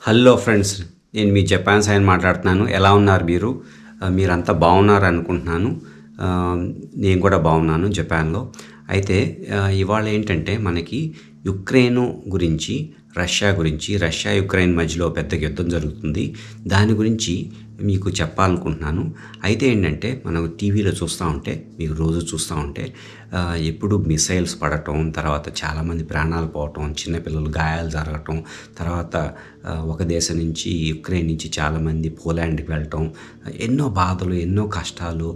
Hello friends, నేను మీ Japan సాయిని మాట్లాడుతున్నాను. ఎలా ఉన్నారు మీరు? మీరంతా బాగున్నారు అనుకుంటున్నాను. నేను కూడా బాగున్నాను జపాన్లో. అయితే ఇవాళ ఏంటంటే మనకి యుక్రెయిన్ గురించి, రష్యా యుక్రెయిన్ మధ్యలో పెద్ద యుద్ధం జరుగుతుంది. దాని గురించి మీకు చెప్పాలనుకుంటున్నాను. అయితే ఏంటంటే మనం టీవీలో చూస్తూ ఉంటే, మీకు రోజు చూస్తూ ఉంటే ఎప్పుడు మిసైల్స్ పడటం, తర్వాత చాలామంది ప్రాణాలు పోవటం, చిన్నపిల్లలు గాయాలు జరగటం, తర్వాత ఒక దేశం నుంచి యుక్రెయిన్ నుంచి చాలామంది పోలాండ్కి వెళ్ళటం, ఎన్నో బాధలు, ఎన్నో కష్టాలు,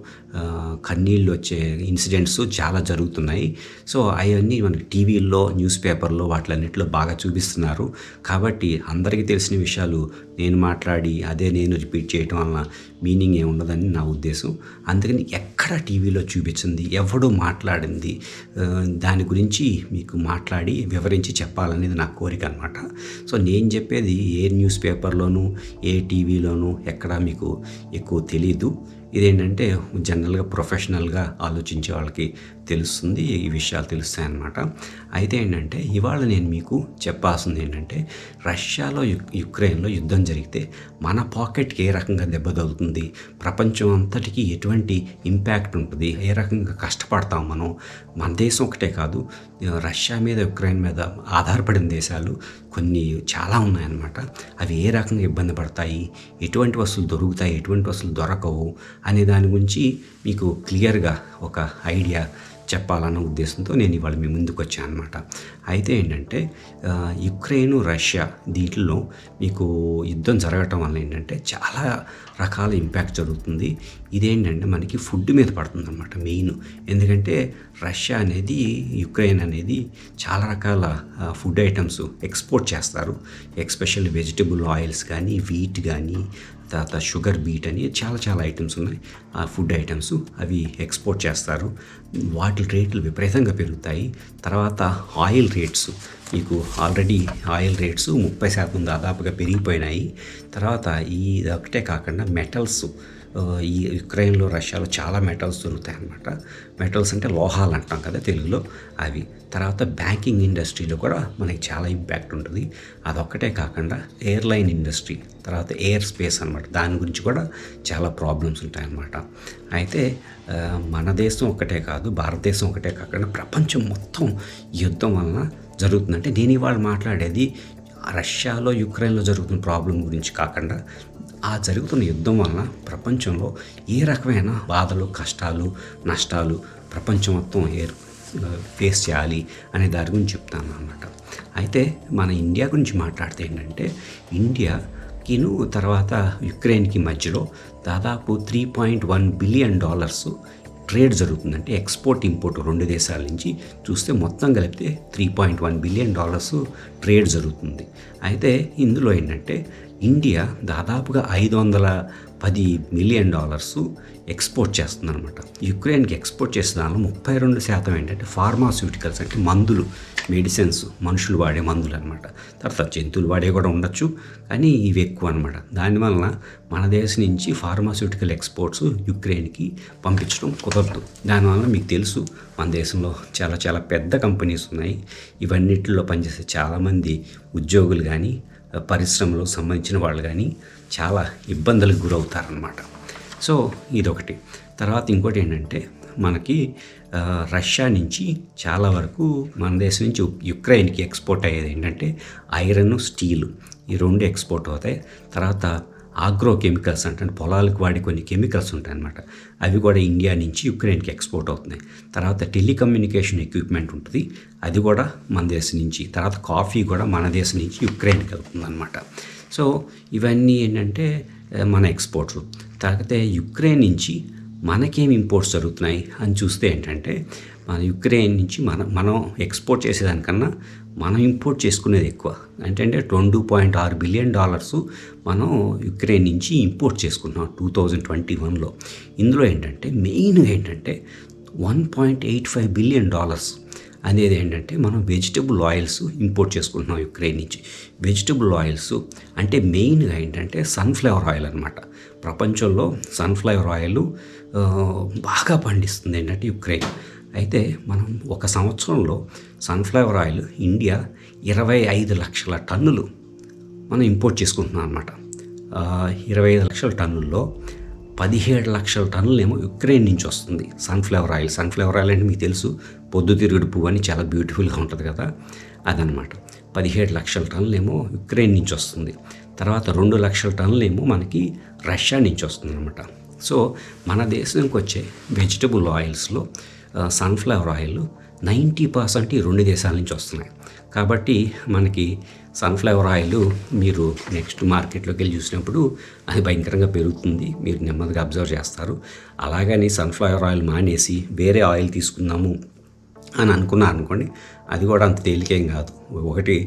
కన్నీళ్ళు వచ్చే ఇన్సిడెంట్స్ చాలా జరుగుతున్నాయి. సో అవన్నీ మనకి టీవీల్లో, న్యూస్ పేపర్లో వాటిలన్నింటిలో బాగా చూపిస్తున్నారు. కాబట్టి అందరికీ తెలిసిన విషయాలు నేను మాట్లాడి అదే నేను రిపీట్ చేయటం వలన మీనింగ్ ఏముండదని నా ఉద్దేశం. అందుకని ఎక్కడ టీవీలో చూపించింది, ఎవడో మాట్లాడింది దాని గురించి మీకు మాట్లాడి వివరించి చెప్పాలనేది నా కోరిక అనమాట. సో నేను చెప్పేది ఏ న్యూస్ పేపర్లోనూ, ఏ టీవీలోనూ ఎక్కడ మీకు ఎక్కువ తెలీదు. ఇదేంటంటే జనరల్గా ప్రొఫెషనల్గా ఆలోచించే వాళ్ళకి తెలుస్తుంది, ఈ విషయాలు తెలుస్తాయన్నమాట. అయితే ఏంటంటే ఇవాళ నేను మీకు చెప్పాల్సింది ఏంటంటే, రష్యాలో యుక్రెయిన్లో యుద్ధం జరిగితే మన పాకెట్కి ఏ రకంగా దెబ్బ తగులుతుంది, ప్రపంచం అంతటికీ ఎటువంటి ఇంపాక్ట్ ఉంటుంది, ఏ రకంగా కష్టపడతాం మనం. మన దేశం ఒకటే కాదు, రష్యా మీద యుక్రెయిన్ మీద ఆధారపడిన దేశాలు కొన్ని చాలా ఉన్నాయన్నమాట. అవి ఏ రకంగా ఇబ్బంది పడతాయి, ఎటువంటి వస్తువులు దొరుకుతాయి, ఎటువంటి వస్తువులు దొరకవు అనే దాని గురించి మీకు క్లియర్గా ఒక ఐడియా చెప్పాలన్న ఉద్దేశంతో నేను ఇవాళ మీ ముందుకు వచ్చాను అనమాట. అయితే ఏంటంటే యుక్రెయిన్, రష్యా దీంట్లో మీకు యుద్ధం జరగటం వల్ల ఏంటంటే చాలా రకాల ఇంపాక్ట్ జరుగుతుంది. ఇదేంటంటే మనకి ఫుడ్ మీద పడుతుంది అనమాట మెయిన్. ఎందుకంటే రష్యా అనేది, యుక్రెయిన్ అనేది చాలా రకాల ఫుడ్ ఐటమ్స్ ఎక్స్పోర్ట్ చేస్తారు. ఎస్పెషల్లీ వెజిటబుల్ ఆయిల్స్ కానీ, వీట్ కానీ, తర్వాత షుగర్ బీట్ అని చాలా ఐటమ్స్ ఉన్నాయి. ఆ ఫుడ్ ఐటమ్స్ అవి ఎక్స్పోర్ట్ చేస్తారు. వాటి రేట్లు విపరీతంగా పెరుగుతాయి. తర్వాత ఆయిల్ రేట్స్, మీకు ఆల్రెడీ ఆయిల్ రేట్స్ 30% దాదాపుగా పెరిగిపోయినాయి. తర్వాత ఈ ఒకటే కాకుండా మెటల్స్, ఈ యుక్రెయిన్లో, రష్యాలో చాలా మెటల్స్ దొరుకుతాయి అన్నమాట. మెటల్స్ అంటే లోహాలు అంటాం కదా తెలుగులో, అవి. తర్వాత బ్యాంకింగ్ ఇండస్ట్రీలో కూడా మనకి చాలా ఇంపాక్ట్ ఉంటుంది. అదొక్కటే కాకుండా ఎయిర్లైన్ ఇండస్ట్రీ, తర్వాత ఎయిర్ స్పేస్ అనమాట, దాని గురించి కూడా చాలా ప్రాబ్లమ్స్ ఉంటాయన్నమాట. అయితే మన దేశం ఒకటే కాదు, భారతదేశం ఒకటే కాకుండా ప్రపంచం మొత్తం యుద్ధం వలన జరుగుతుందంటే, నేను ఇవాళ మాట్లాడేది రష్యాలో, యుక్రెయిన్లో జరుగుతున్న ప్రాబ్లం గురించి కాకుండా, ఆ జరుగుతున్న యుద్ధం వలన ప్రపంచంలో ఏ రకమైన బాధలు, కష్టాలు, నష్టాలు ప్రపంచం మొత్తం ఫేస్ చేయాలి అనే దాని గురించి చెప్తాను అన్నమాట. అయితే మన ఇండియా గురించి మాట్లాడితే ఏంటంటే, ఇండియాకిను తర్వాత యుక్రెయిన్కి మధ్యలో దాదాపు $3.1 బిలియన్ ట్రేడ్ జరుగుతుందంటే, ఎక్స్పోర్ట్ ఇంపోర్ట్ రెండు దేశాల నుంచి చూస్తే మొత్తం కలిపితే $3.1 బిలియన్ ట్రేడ్ జరుగుతుంది. అయితే ఇందులో ఏంటంటే ఇండియా దాదాపుగా $510 మిలియన్ ఎక్స్పోర్ట్ చేస్తుందన్నమాట. యుక్రెయిన్కి ఎక్స్పోర్ట్ చేసిన దానిలో 32% ఏంటంటే ఫార్మాస్యూటికల్స్, అంటే మందులు, మెడిసిన్స్, మనుషులు వాడే మందులు అనమాట. తర్వాత జంతువులు వాడే కూడా ఉండొచ్చు, కానీ ఇవి ఎక్కువ అనమాట. దానివల్ల మన దేశం నుంచి ఫార్మాస్యూటికల్ ఎక్స్పోర్ట్స్ యుక్రెయిన్కి పంపించడం కుదరదు. దానివల్ల మీకు తెలుసు, మన దేశంలో చాలా పెద్ద కంపెనీస్ ఉన్నాయి. ఇవన్నిటిలో పనిచేసే చాలామంది ఉద్యోగులు కానీ, పరిశ్రమలకు సంబంధించిన వాళ్ళు కానీ చాలా ఇబ్బందులకు గురవుతారనమాట. సో ఇదొకటి. తర్వాత ఇంకోటి ఏంటంటే, మనకి రష్యా నుంచి చాలా వరకు మన దేశం నుంచి యుక్రెయిన్కి ఎక్స్పోర్ట్ అయ్యేది ఏంటంటే ఐరన్, స్టీలు, ఈ రెండు ఎక్స్పోర్ట్ అవుతాయి. తర్వాత ఆగ్రో కెమికల్స్ అంటే పొలాలకు వాడే కొన్ని కెమికల్స్ ఉంటాయి అన్నమాట, అవి కూడా ఇండియా నుంచి యుక్రెయిన్కి ఎక్స్పోర్ట్ అవుతున్నాయి. తర్వాత టెలికమ్యూనికేషన్ ఎక్విప్మెంట్ ఉంటుంది, అది కూడా మన దేశం నుంచి. తర్వాత కాఫీ కూడా మన దేశం నుంచి యుక్రెయిన్కి వెళ్తుంది అనమాట. సో ఇవన్నీ ఏంటంటే మన ఎక్స్పోర్ట్స్. తర్వాత యుక్రెయిన్ నుంచి మనకేం ఇంపోర్ట్స్ జరుగుతున్నాయి అని చూస్తే ఏంటంటే, మన యుక్రెయిన్ నుంచి మనం ఎక్స్పోర్ట్ చేసేదానికన్నా మనం ఇంపోర్ట్ చేసుకునేది ఎక్కువ. ఏంటంటే $2.6 బిలియన్ మనం యుక్రెయిన్ నుంచి ఇంపోర్ట్ చేసుకున్నాం 2021లో. ఇందులో ఏంటంటే మెయిన్ ఏంటంటే $1.85 బిలియన్ అనేది ఏంటంటే మనం వెజిటబుల్ ఆయిల్స్ ఇంపోర్ట్ చేసుకుంటున్నాం యుక్రెయిన్ నుంచి. వెజిటబుల్ ఆయిల్స్ అంటే మెయిన్గా ఏంటంటే సన్ఫ్లవర్ ఆయిల్ అనమాట. ప్రపంచంలో సన్ఫ్లవర్ ఆయిల్ బాగా పండిస్తుంది ఏంటంటే యుక్రెయిన్. అయితే మనం ఒక సంవత్సరంలో సన్ఫ్లవర్ ఆయిల్ ఇండియా 25 లక్షల టన్నులు మనం ఇంపోర్ట్ చేసుకుంటున్నాం అనమాట. 25 లక్షల టన్నుల్లో 17 లక్షల టన్నులేమో యుక్రెయిన్ నుంచి వస్తుంది సన్ఫ్లవర్ ఆయిల్. సన్ఫ్లవర్ ఆయిల్ అంటే మీకు తెలుసు, పొద్దుతిరుగుడు పువ్వు అని చాలా బ్యూటిఫుల్గా ఉంటుంది కదా, అదనమాట. 17 లక్షల టన్నులేమో యుక్రెయిన్ నుంచి వస్తుంది. తర్వాత 2 లక్షల టన్నులేమో మనకి రష్యా నుంచి వస్తుంది అనమాట. సో మన దేశానికి వచ్చే వెజిటబుల్ ఆయిల్స్లో సన్ఫ్లవర్ ఆయిల్ 90% ఈ 2 దేశాల నుంచి వస్తున్నాయి. కాబట్టి మనకి సన్ఫ్లవర్ ఆయిల్ మీరు నెక్స్ట్ మార్కెట్లోకి వెళ్ళి చూసినప్పుడు అది భయంకరంగా పెరుగుతుంది, మీరు నెమ్మదిగా అబ్జర్వ్ చేస్తారు. అలాగని సన్ఫ్లవర్ ఆయిల్ మానేసి వేరే ఆయిల్ తీసుకుందాము అని అనుకోండి, అది కూడా అంత తేలికేం కాదు. ఒకటి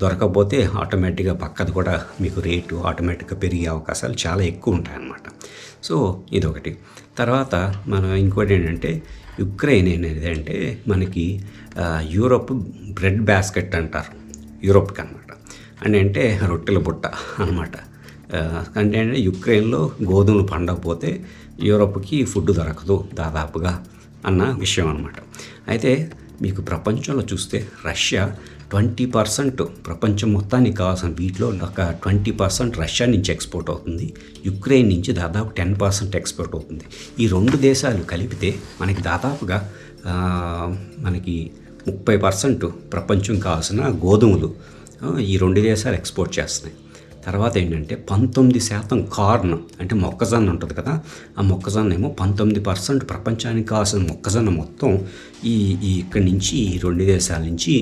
దొరకకపోతే ఆటోమేటిక్గా పక్కది కూడా మీకు రేటు ఆటోమేటిక్గా పెరిగే అవకాశాలు చాలా ఎక్కువ ఉంటాయన్నమాట. సో ఇదొకటి. తర్వాత మనం ఇంకోటి ఏంటంటే యుక్రెయిన్ అనేది అంటే మనకి యూరోప్ బ్రెడ్ బాస్కెట్ అంటారు యూరోప్కి అనమాట. అంటే రొట్టెల బుట్ట అనమాట. అంటే యుక్రెయిన్లో గోధుమలు పండకపోతే యూరోప్కి ఫుడ్ దొరకదు దాదాపుగా అన్న విషయం అనమాట. అయితే మీకు ప్రపంచంలో చూస్తే రష్యా 20% ప్రపంచం మొత్తానికి కావాల్సిన వీటిలో ఒక 20% రష్యా నుంచి ఎక్స్పోర్ట్ అవుతుంది. యుక్రెయిన్ నుంచి దాదాపు 10% ఎక్స్పోర్ట్ అవుతుంది. ఈ 2 దేశాలు కలిపితే మనకి దాదాపుగా మనకి 30% ప్రపంచం కావాల్సిన గోధుమలు ఈ 2 దేశాలు ఎక్స్పోర్ట్ చేస్తున్నాయి. తర్వాత ఏంటంటే 19% కార్న్ అంటే మొక్కజొన్న ఉంటుంది కదా, ఆ మొక్కజొన్న ఏమో 19% ప్రపంచానికి కావాల్సిన మొక్కజొన్న మొత్తం ఇక్కడి నుంచి ఈ 2 దేశాల నుంచి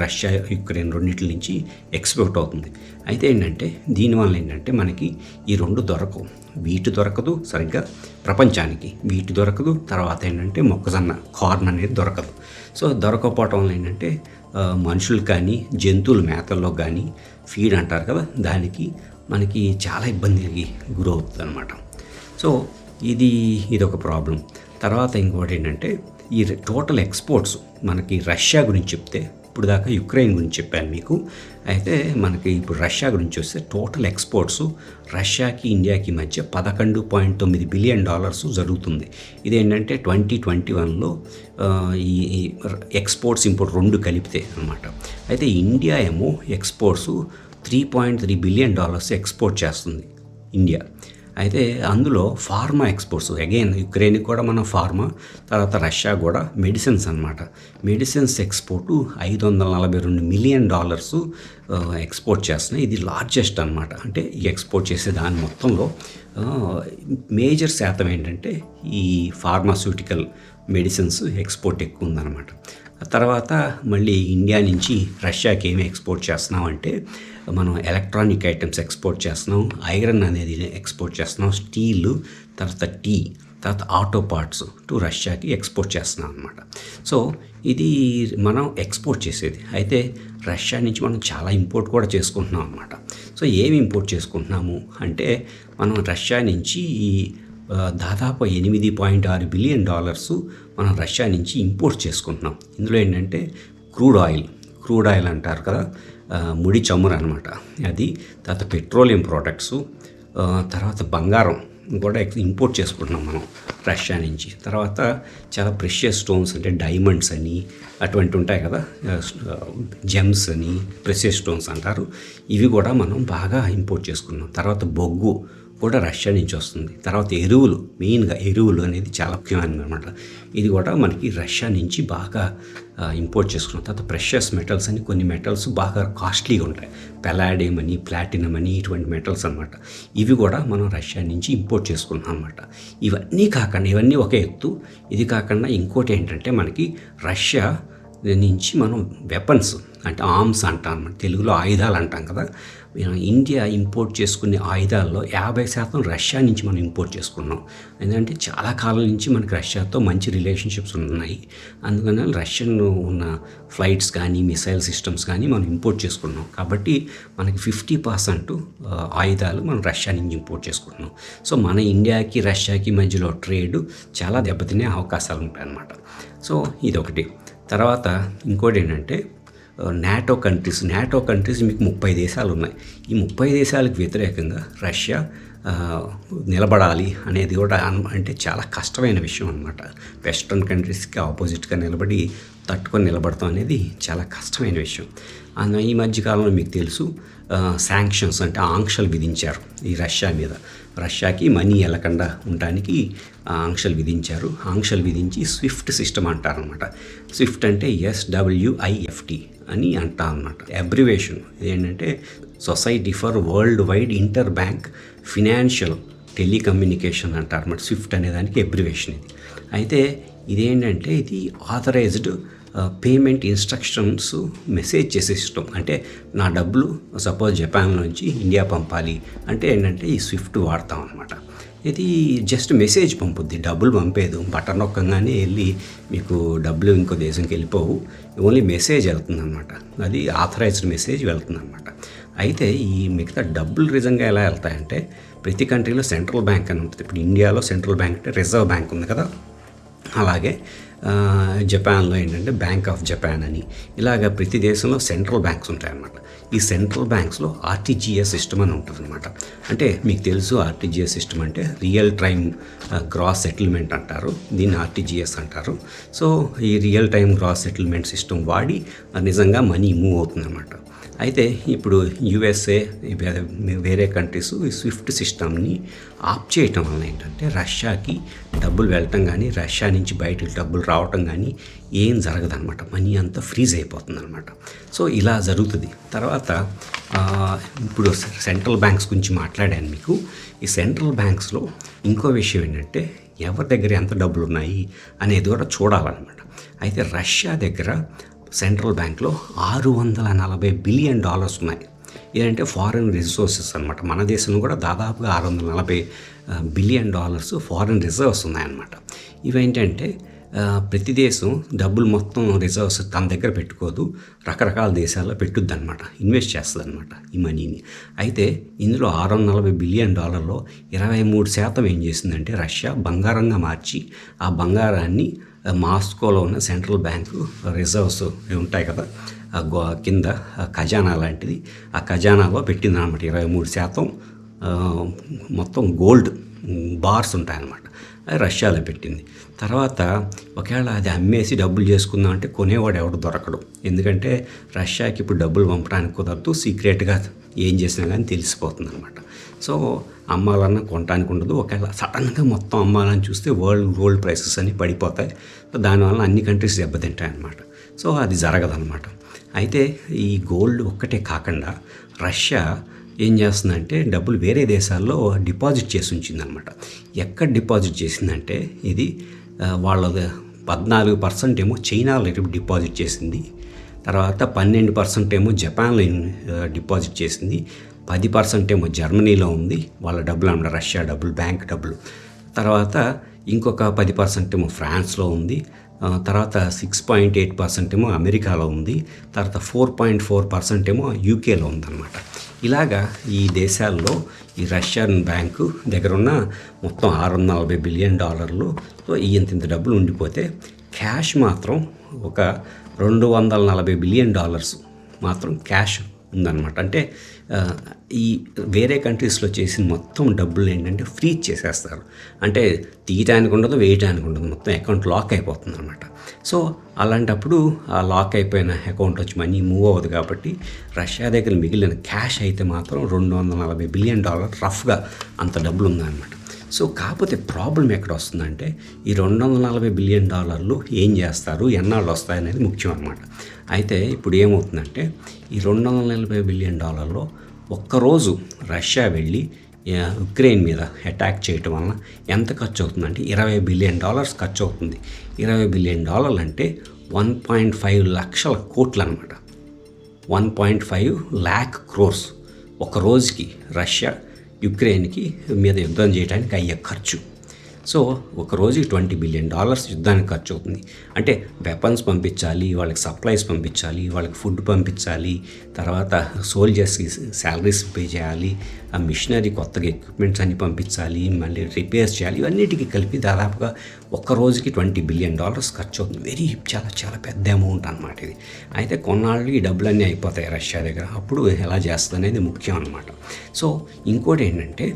రష్యా యుక్రెయిన్ రెండింటి నుంచి ఎక్స్పోర్ట్ అవుతుంది. అయితే ఏంటంటే దీనివల్ల ఏంటంటే మనకి ఈ 2 దొరకవు, వీటి దొరకదు సరిగ్గా ప్రపంచానికి, వీటి దొరకదు. తర్వాత ఏంటంటే మొక్కజొన్న కార్న్ అనేది దొరకదు. సో దొరకకపోవటం వల్ల ఏంటంటే మనుషులు కానీ జంతువుల మేతల్లో కానీ ఫీడ్ అంటారు కదా, దానికి మనకి చాలా ఇబ్బందికి గురవుతుంది అనమాట. సో ఇది ఒక ప్రాబ్లం. తర్వాత ఇంకోటి ఏంటంటే ఈ టోటల్ ఎక్స్పోర్ట్స్ మనకి రష్యా గురించి చెప్తే, ఇప్పుడు దాకా యుక్రెయిన్ గురించి చెప్పాను మీకు. అయితే మనకి ఇప్పుడు రష్యా గురించి వస్తే టోటల్ ఎక్స్పోర్ట్స్ రష్యాకి ఇండియాకి మధ్య $11.9 బిలియన్ జరుగుతుంది. ఇదేంటంటే 2021లో ఈ ఎక్స్పోర్ట్స్ ఇంపోర్ట్ 2 కలిపితే అనమాట. అయితే ఇండియా ఏమో ఎక్స్పోర్ట్స్ $3.3 బిలియన్ ఎక్స్పోర్ట్ చేస్తుంది ఇండియా. అయితే అందులో ఫార్మా ఎక్స్పోర్ట్స్, అగైన్ యుక్రెయిన్కి కూడా మనం ఫార్మా, తర్వాత రష్యా కూడా మెడిసిన్స్ అనమాట. మెడిసిన్స్ ఎక్స్పోర్టు $542 మిలియన్ ఎక్స్పోర్ట్ చేస్తున్నాయి. ఇది లార్జెస్ట్ అనమాట. అంటే ఈ ఎక్స్పోర్ట్ చేసే దాని మొత్తంలో మేజర్ శాతం ఏంటంటే ఈ ఫార్మాస్యూటికల్ మెడిసిన్స్ ఎక్స్పోర్ట్ ఎక్కువ ఉందన్నమాట. తర్వాత మళ్ళీ ఇండియా నుంచి రష్యాకి ఏమి ఎక్స్పోర్ట్ చేస్తున్నాం అంటే మనం ఎలక్ట్రానిక్ ఐటమ్స్ ఎక్స్పోర్ట్ చేస్తున్నాం, ఐరన్ అనేది ఎక్స్పోర్ట్ చేస్తున్నాం, స్టీల్, తర్వాత టీ, తర్వాత ఆటో పార్ట్స్ టు రష్యాకి ఎక్స్పోర్ట్ చేస్తున్నాం అనమాట. సో ఇది మనం ఎక్స్పోర్ట్ చేసేది. అయితే రష్యా నుంచి మనం చాలా ఇంపోర్ట్ కూడా చేసుకుంటున్నాం అనమాట. సో ఏమి ఇంపోర్ట్ చేసుకుంటున్నాము అంటే మనం రష్యా నుంచి దాదాపు $8.6 బిలియన్ మనం రష్యా నుంచి ఇంపోర్ట్ చేసుకుంటున్నాం. ఇందులో ఏంటంటే క్రూడ్ ఆయిల్ అంటారు కదా, ముడి చమురు అనమాట అది. తర్వాత పెట్రోలియం ప్రోడక్ట్స్, తర్వాత బంగారం కూడా ఇంపోర్ట్ చేసుకుంటున్నాం మనం రష్యా నుంచి. తర్వాత చాలా ప్రెషియస్ స్టోన్స్ అంటే డైమండ్స్ అని అటువంటి ఉంటాయి కదా, జెమ్స్ అని ప్రెషియస్ స్టోన్స్ అంటారు, ఇవి కూడా మనం బాగా ఇంపోర్ట్ చేసుకున్నాం. తర్వాత బొగ్గు కూడా రష్యా నుంచి వస్తుంది. తర్వాత మెయిన్గా ఎరువులు అనేది చాలా ముఖ్యమైనది అనమాట. ఇది కూడా మనకి రష్యా నుంచి బాగా ఇంపోర్ట్ చేసుకున్నాం. తర్వాత ప్రెషియస్ మెటల్స్ అని కొన్ని మెటల్స్ బాగా కాస్ట్లీగా ఉంటాయి, పెలాడియం అని, ప్లాటినం అని, ఇటువంటి మెటల్స్ అనమాట. ఇవి కూడా మనం రష్యా నుంచి ఇంపోర్ట్ చేసుకున్నాం అనమాట. ఇవన్నీ ఒక ఎత్తు. ఇది కాకుండా ఇంకోటి ఏంటంటే మనకి రష్యా నుంచి మనం వెపన్స్ అంటే ఆర్మ్స్ అంటాం, తెలుగులో ఆయుధాలు అంటాం కదా, ఇండియా ఇంపోర్ట్ చేసుకునే ఆయుధాల్లో 50% రష్యా నుంచి మనం ఇంపోర్ట్ చేసుకున్నాం. ఎందుకంటే చాలా కాలం నుంచి మనకి రష్యాతో మంచి రిలేషన్షిప్స్ ఉన్నాయి. అందుకని రష్యన్ ఉన్న ఫ్లైట్స్ కానీ మిసైల్ సిస్టమ్స్ కానీ మనం ఇంపోర్ట్ చేసుకున్నాం. కాబట్టి మనకి 50% ఆయుధాలు మనం రష్యా నుంచి ఇంపోర్ట్ చేసుకుంటున్నాం. సో మన ఇండియాకి రష్యాకి మధ్యలో ట్రేడ్ చాలా దెబ్బతినే అవకాశాలు ఉంటాయన్నమాట. సో ఇదొకటి. తర్వాత ఇంకోటి ఏంటంటే నాటో కంట్రీస్ మీకు 30 దేశాలు ఉన్నాయి. ఈ 30 దేశాలకు వ్యతిరేకంగా రష్యా నిలబడాలి అనేది కూడా అంటే చాలా కష్టమైన విషయం అనమాట. వెస్ట్రన్ కంట్రీస్కి ఆపోజిట్గా నిలబడి తట్టుకొని నిలబడతాం అనేది చాలా కష్టమైన విషయం. ఈ మధ్యకాలంలో మీకు తెలుసు శాంక్షన్స్ అంటే ఆంక్షలు విధించారు ఈ రష్యా మీద. రష్యాకి మనీ వెళ్ళకుండా ఉండడానికి ఆంక్షలు విధించారు. ఆంక్షలు విధించి స్విఫ్ట్ సిస్టమ్ అంటారనమాట. స్విఫ్ట్ అంటే SWIFT అని అంటారనమాట. అబ్రివేషన్ ఏంటంటే society for world wide inter bank financial telecommunication అంటారన్నమాట. స్విఫ్ట్ అనే దానికి అబ్రివేషన్ ఇది. అయితే ఇదేంటంటే ఇది ఆథరైజ్డ్ పేమెంట్ ఇన్స్ట్రక్షన్స్ మెసేజ్ చేసే సిస్టమ్. అంటే నా డబ్బులు సపోజ్ జపాన్ నుంచి ఇండియా పంపాలి అంటే ఏంటంటే ఈ స్విఫ్ట్ వాడతాం అనమాట. ఇది జస్ట్ మెసేజ్ పంపుద్ది, డబ్బులు పంపేదు. బటన్ నొక్కగానే వెళ్ళి మీకు డబ్బులు ఇంకో దేశంకి వెళ్ళిపోవు, ఓన్లీ మెసేజ్ వెళ్తుంది అనమాట. అది ఆథరైజ్డ్ మెసేజ్ వెళ్తుంది అనమాట. అయితే ఈ మిగతా డబ్బులు నిజంగా ఎలా వెళ్తాయంటే ప్రతి కంట్రీలో సెంట్రల్ బ్యాంక్ అని ఉంటుంది. ఇప్పుడు ఇండియాలో సెంట్రల్ బ్యాంక్ అంటే రిజర్వ్ బ్యాంక్ ఉంది కదా, అలాగే జపాన్లో ఏంటంటే బ్యాంక్ ఆఫ్ జపాన్ అని, ఇలాగ ప్రతి దేశంలో సెంట్రల్ బ్యాంక్స్ ఉంటాయన్నమాట. ఈ సెంట్రల్ బ్యాంక్స్లో RTGS సిస్టమ్ అని ఉంటుంది అనమాట. అంటే మీకు తెలుసు RTGS సిస్టమ్ అంటే రియల్ టైమ్ గ్రాస్ సెటిల్మెంట్ అంటారు, దీన్ని RTGS అంటారు. సో ఈ real time gross settlement system వాడి నిజంగా మనీ మూవ్ అవుతుందన్నమాట. అయితే ఇప్పుడు USA వేరే కంట్రీస్ ఈ స్విఫ్ట్ సిస్టమ్ని ఆఫ్ చేయటం వల్ల ఏంటంటే రష్యాకి డబ్బులు వెళ్ళటం కానీ రష్యా నుంచి బయటకు డబ్బులు రావటం కానీ ఏం జరగదన్నమాట. మనీ అంతా ఫ్రీజ్ అయిపోతుంది అనమాట. సో ఇలా జరుగుతుంది. తర్వాత ఇప్పుడు సెంట్రల్ బ్యాంక్స్ గురించి మాట్లాడాను మీకు. ఈ సెంట్రల్ బ్యాంక్స్లో ఇంకో విషయం ఏంటంటే ఎవరి దగ్గర ఎంత డబ్బులు ఉన్నాయి అనేది కూడా చూడాలన్నమాట. అయితే రష్యా దగ్గర సెంట్రల్ బ్యాంక్లో $640 బిలియన్ ఉన్నాయి. ఇదంటే ఫారిన్ రిసోర్సెస్ అనమాట. మన దేశంలో కూడా దాదాపుగా $640 బిలియన్ ఫారిన్ రిజర్వ్స్ ఉన్నాయన్నమాట. ఇవేంటంటే ప్రతి దేశం డబ్బులు మొత్తం రిజర్వ్స్ తన దగ్గర పెట్టుకోదు, రకరకాల దేశాల్లో పెట్టుద్ది అనమాట, ఇన్వెస్ట్ చేస్తుంది అనమాట ఈ మనీని. అయితే ఇందులో $640 బిలియన్ 23% ఏం చేసిందంటే రష్యా బంగారంగా మార్చి ఆ బంగారాన్ని మాస్కోలో ఉన్న సెంట్రల్ బ్యాంకు రిజర్వ్స్ ఉంటాయి కదా కింద ఖజానా లాంటిది, ఆ ఖజానాలో పెట్టింది అనమాట. 23% మొత్తం గోల్డ్ బార్స్ ఉంటాయన్నమాట, అది రష్యాలో పెట్టింది. తర్వాత ఒకవేళ అది అమ్మేసి డబ్బులు చేసుకుందాం అంటే కొనేవాడు ఎవడు దొరకడు. ఎందుకంటే రష్యాకి ఇప్పుడు డబ్బులు పంపడానికి కుదరదు, సీక్రెట్గా ఏం చేసినా కానీ తెలిసిపోతుంది అనమాట. సో అమ్మాలన్నా కొనడానికి ఉండదు. ఒకవేళ సడన్గా మొత్తం అమ్మాలని చూస్తే గోల్డ్ ప్రైసెస్ అన్నీ పడిపోతాయి. సో దానివల్ల అన్ని కంట్రీస్ దెబ్బతింటాయి అన్నమాట. సో అది జరగదన్నమాట. అయితే ఈ గోల్డ్ ఒక్కటే కాకుండా రష్యా ఏం చేస్తుందంటే డబ్బులు వేరే దేశాల్లో డిపాజిట్ చేసి ఉంచిందనమాట. ఎక్కడ డిపాజిట్ చేసిందంటే ఇది వాళ్ళ 14% ఏమో చైనాలో డిపాజిట్ చేసింది, తర్వాత 12% ఏమో జపాన్లో డిపాజిట్ చేసింది, 10% ఏమో జర్మనీలో ఉంది వాళ్ళ డబ్బులు అన్నమాట, రష్యా డబ్బులు, బ్యాంక్ డబ్బులు. తర్వాత ఇంకొక 10% ఏమో ఫ్రాన్స్లో ఉంది, తర్వాత 6.8% ఏమో అమెరికాలో ఉంది, తర్వాత 4.4% ఏమో యూకేలో ఉందన్నమాట. ఇలాగా ఈ దేశాల్లో ఈ రష్యన్ బ్యాంకు దగ్గర ఉన్న మొత్తం $640 బిలియన్ ఇంత డబ్బులు ఉండిపోతే క్యాష్ మాత్రం ఒక $240 బిలియన్ మాత్రం క్యాష్ ఉందన్నమాట. అంటే ఈ వేరే కంట్రీస్లో చేసిన మొత్తం డబ్బులు ఏంటంటే ఫ్రీజ్ చేసేస్తారు. అంటే తీయటానికి ఉండదు, వేయటానికి ఉండదు, మొత్తం అకౌంట్ లాక్ అయిపోతుంది అనమాట. సో అలాంటప్పుడు ఆ లాక్ అయిపోయిన అకౌంట్ వచ్చి మనీ మూవ్ అవ్వదు. కాబట్టి రష్యా దగ్గర మిగిలిన క్యాష్ అయితే మాత్రం $240 బిలియన్ రఫ్గా అంత డబ్బులు ఉందన్నమాట. సో కాకపోతే ప్రాబ్లం ఎక్కడ వస్తుందంటే ఈ $240 బిలియన్ ఏం చేస్తారు, ఎన్నాళ్ళు వస్తాయనేది ముఖ్యం అన్నమాట. అయితే ఇప్పుడు ఏమవుతుందంటే ఈ $240 బిలియన్ ఒక్కరోజు రష్యా వెళ్ళి ఉక్రెయిన్ మీద అటాక్ చేయటం వలన ఎంత ఖర్చు అవుతుందంటే $20 బిలియన్ ఖర్చు అవుతుంది. $20 బిలియన్ అంటే 1.5 లక్షల కోట్లు అనమాట. 1.5 lakh crores ఒక రోజుకి రష్యా యుక్రెయిన్కి మీద యుద్ధం చేయడానికి అయ్యే ఖర్చు. సో ఒక రోజుకి $20 బిలియన్ యుద్ధానికి ఖర్చు అవుతుంది. అంటే వెపన్స్ పంపించాలి, వాళ్ళకి సప్లైస్ పంపించాలి, వాళ్ళకి ఫుడ్ పంపించాలి, తర్వాత సోల్జర్స్కి శాలరీస్ పే చేయాలి, ఆ మిషనరీ కొత్తగా ఎక్విప్మెంట్స్ అన్ని పంపించాలి, మళ్ళీ రిపేర్స్ చేయాలి. ఇవన్నిటికీ కలిపి దాదాపుగా ఒక్క రోజుకి $20 బిలియన్ ఖర్చు అవుతుంది. చాలా చాలా పెద్ద అమౌంట్ అనమాట ఇది. అయితే కొన్నాళ్ళు ఈ డబ్బులన్నీ అయిపోతాయి రష్యా దగ్గర. అప్పుడు ఎలా చేస్తుంది అనేది ముఖ్యం అనమాట. సో ఇంకోటి ఏంటంటే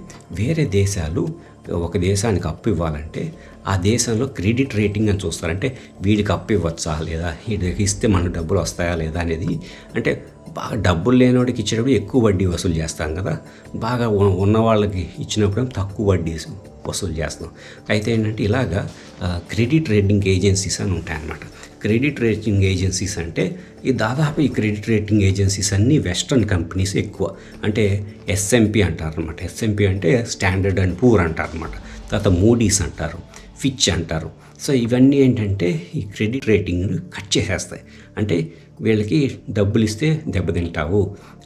వేరే దేశాలు ఒక దేశానికి అప్పు ఇవ్వాలంటే ఆ దేశంలో క్రెడిట్ రేటింగ్ అని చూస్తారు. అంటే వీడికి అప్పు ఇవ్వచ్చా లేదా, వీడికి ఇస్తే మనకు డబ్బులు వస్తాయా లేదా అనేది. అంటే బాగా డబ్బులు లేనివాడికి ఇచ్చేటప్పుడు ఎక్కువ వడ్డీ వసూలు చేస్తాం కదా, బాగా ఉన్న వాళ్ళకి ఇచ్చినప్పుడు తక్కువ వడ్డీ వసూలు చేస్తాం. అయితే ఏంటంటే ఇలాగా క్రెడిట్ రేటింగ్ ఏజెన్సీస్ అని ఉంటాయన్నమాట. క్రెడిట్ రేటింగ్ ఏజెన్సీస్ అంటే ఈ క్రెడిట్ రేటింగ్ ఏజెన్సీస్ అన్నీ వెస్ట్రన్ కంపెనీస్ ఎక్కువ. అంటే ఎస్ఎంపి అంటారనమాట. ఎస్ఎంపి అంటే స్టాండర్డ్ అండ్ పూర్ అంటారనమాట. తర్వాత మూడీస్ అంటారు, ఫిచ్ అంటారు. సో ఇవన్నీ ఏంటంటే ఈ క్రెడిట్ రేటింగ్ కట్ చేసేస్తాయి. అంటే వీళ్ళకి డబ్బులు ఇస్తే దెబ్బతింటావు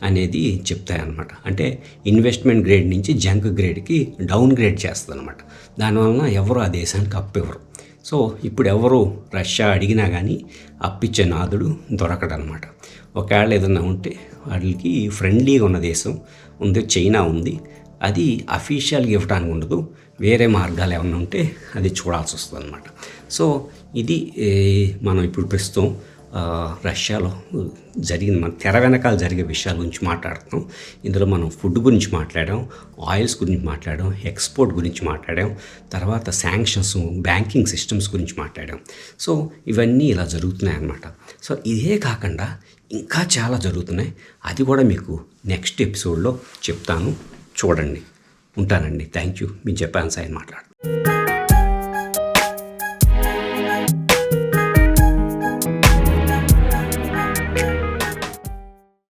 అనేది చెప్తాయన్నమాట. అంటే ఇన్వెస్ట్మెంట్ గ్రేడ్ నుంచి జంక్ గ్రేడ్కి డౌన్ గ్రేడ్ చేస్తుంది అనమాట. దానివలన ఎవరు ఆ దేశానికి అప్పు ఇవ్వరు. సో ఇప్పుడు ఎవరు రష్యా అడిగినా కానీ అప్పిచ్చే నాదుడు దొరకడనమాట. ఒకవేళ ఏదన్నా ఉంటే వాళ్ళకి ఫ్రెండ్లీగా ఉన్న దేశం ఉంది, చైనా ఉంది. అది అఫీషియల్గా ఇవ్వడానికి ఉండదు, వేరే మార్గాలు ఏమైనా ఉంటే అది చూడాల్సి వస్తుంది అనమాట. సో ఇది మనం ఇప్పుడు ప్రస్తుతం రష్యాలో జరిగిన మన తెర వెనకాల జరిగే విషయాల గురించి మాట్లాడుతున్నాం. ఇందులో మనం ఫుడ్ గురించి మాట్లాడాం, ఆయిల్స్ గురించి మాట్లాడాం, ఎక్స్పోర్ట్ గురించి మాట్లాడాం, తర్వాత శాంక్షన్స్, బ్యాంకింగ్ సిస్టమ్స్ గురించి మాట్లాడాం. సో ఇవన్నీ ఇలా జరుగుతున్నాయి అన్నమాట. సో ఇదే కాకుండా ఇంకా చాలా జరుగుతున్నాయి. అది కూడా మీకు నెక్స్ట్ ఎపిసోడ్లో చెప్తాను, చూడండి. ఉంటానండి. Thank you. మీ జపాన్ సైన్ మాట్లాడు.